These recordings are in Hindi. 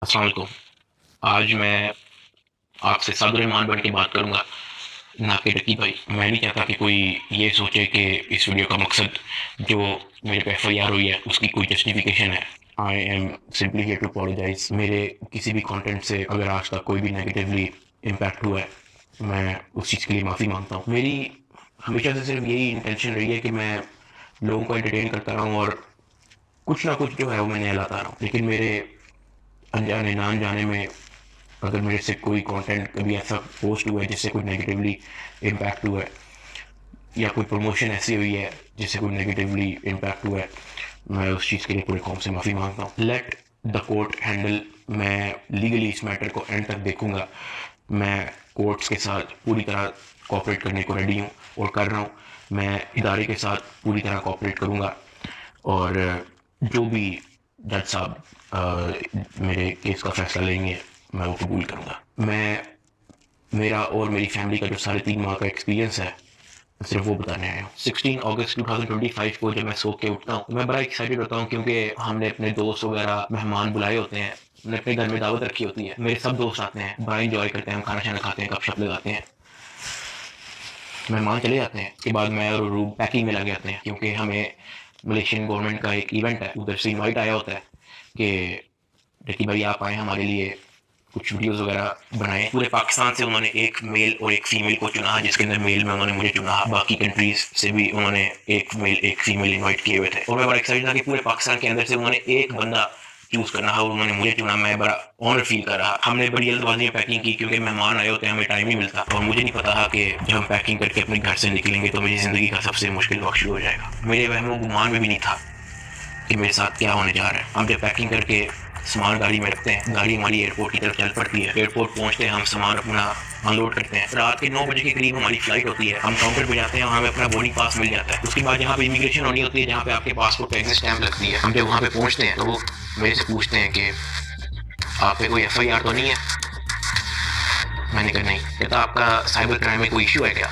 अस्सलाम वालेकुम। आज मैं आपसे सादुर्रहमान बन के बात करूँगा, ना कि रकीब भाई। मैं नहीं चाहता कि कोई ये सोचे कि इस वीडियो का मकसद जो मेरे पे एफआईआर हुई है उसकी कोई जस्टिफिकेशन है। I am simply here to apologise. मेरे किसी भी कंटेंट से अगर आज तक कोई भी नेगेटिवली इम्पैक्ट हुआ है, मैं उस चीज़ के लिए माफ़ी माँगता हूँ। मेरी हमेशा से सिर्फ यही इंटेंशन रही है कि मैं लोगों को एंटरटेन करता रहूँ और कुछ ना कुछ जो है वो मैं नया लाता रहूँ। लेकिन मेरे अनजाने ना अनजाने में अगर मेरे से कोई कंटेंट कभी ऐसा पोस्ट हुआ है जिससे कोई नेगेटिवली इम्पैक्ट हुआ है, या कोई प्रमोशन ऐसी हुई है जिससे कोई नेगेटिवली इम्पैक्ट हुआ है, मैं उस चीज़ के लिए पूरे कौम से माफ़ी मांगता हूँ। Let the court handle. मैं लीगली इस मैटर को एंड तक देखूंगा। मैं कोर्ट्स के साथ पूरी तरह कोऑपरेट करने को रेडी हूँ और कर रहा हूँ। मैं इदारे के साथ पूरी तरह कोऑपरेट करूँगा और जो भी जज साहब मेरे केस का फैसला लेंगे मैं वो कबूल करूँगा। मैं मेरा और मेरी फैमिली का जो 3.5 माह का एक्सपीरियंस है सिर्फ वो बताने आया हूँ। 16 अगस्त 2025 को जब मैं सो के उठता हूँ मैं बड़ा एक्साइटेड होता हूँ, क्योंकि हमने अपने दोस्त वगैरह मेहमान बुलाए होते हैं। हमने अपने घर में दावत रखी होती है, मेरे सब दोस्त आते हैं, बड़ा इंजॉय करते हैं, हम खाना शाना खाते हैं, गपशप लगाते हैं। मेहमान चले जाते हैं, उसके बाद मैं और रूम पैकिंग में लग जाते हैं, क्योंकि हमें मलेशियन गवर्नमेंट का एक इवेंट है, उधर से इनवाइट आया होता है कि रकी भाई आप आए हमारे लिए कुछ वीडियोस वगैरह बनाए। पूरे पाकिस्तान से उन्होंने एक मेल और एक फीमेल को चुना, जिसके अंदर मेल में उन्होंने मुझे चुना। बाकी कंट्रीज से भी उन्होंने एक मेल एक फीमेल इनवाइट किए हुए थे और मैं बड़ा एक्साइटेड था कि पूरे पाकिस्तान के अंदर से उन्होंने एक बंदा चूज करना है और उन्होंने मुझे चुना। मैं बड़ा ऑनर फील कर रहा। हमने बड़ी जल्दबाजी में पैकिंग की, क्योंकि मेहमान आए होते हैं, हमें टाइम नहीं मिलता और मुझे नहीं पता था कि जब हम पैकिंग करके अपने घर से निकलेंगे तो मेरी ज़िंदगी का सबसे मुश्किल वक्त शुरू हो जाएगा। मेरे वहमो गुमान में भी नहीं था कि मेरे साथ क्या होने जा रहा है। हम जब पैकिंग करके सामान गाड़ी में रखते हैं, गाड़ी हमारी एयरपोर्ट की तरफ चल पड़ती है। एयरपोर्ट पहुंचते हैं, हम सामान अपना अनलोड करते हैं। रात के 9 बजे के करीब हमारी फ्लाइट होती है। हम काउंटर पे जाते हैं और हमें अपना बोर्डिंग पास मिल जाता है। उसके बाद यहाँ पे इमिग्रेशन होनी होती है, जहाँ पे आपके पासपोर्ट पे एग्जिट स्टैम्प लगती है। हम जब वहाँ पे पहुँचते हैं तो वो मेरे से पूछते हैं कि आप पे कोई एफआईआर तो नहीं है। मैंने कहा नहीं। कहता आपका साइबर क्राइम में कोई इशू है क्या?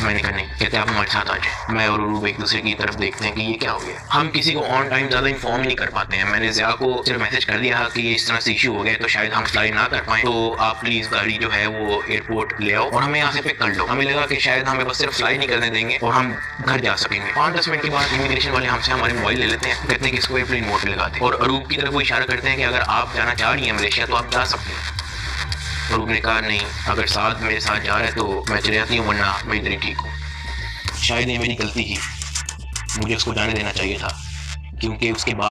मैंने कहा नहीं। कहते आप हमारे साथ आ जाए। मैं और रूब एक दूसरे की तरफ देखते हैं कि ये क्या हो गया। हम किसी को ऑन टाइम ज़्यादा इन्फॉर्म नहीं कर पाते हैं। मैंने ज़िया को सिर्फ मैसेज कर दिया कि ये इस तरह से इशू हो गया, तो शायद हम फ्लाई ना कर पाए, तो आप प्लीज़ गाड़ी जो है वो एयरपोर्ट ले आओ और हमें यहाँ से पिक कर लो। हमें लगा कि शायद हमें बस सिर्फ फ्लाई नहीं करने देंगे और हम घर जा सकेंगे। 5-10 मिनट के बाद इमिग्रेशन वाले हमसे हमारे मोबाइल ले लेते हैं, कहते हैं कि इसको एयरप्लेन मोड पे लगा दें और अरूब की तरफ वो इशारा करते हैं कि अगर आप जाना चाह रही हैं मलेशिया तो आप जा सकते हैं। अरूब ने कहा नहीं, अगर साथ मेरे साथ जा रहा है तो मैं चले जाती हूँ, वरना मैं इधर ही ठीक हूँ। शायद ये मेरी गलती ही, मुझे उसको जाने देना चाहिए था, क्योंकि उसके बाद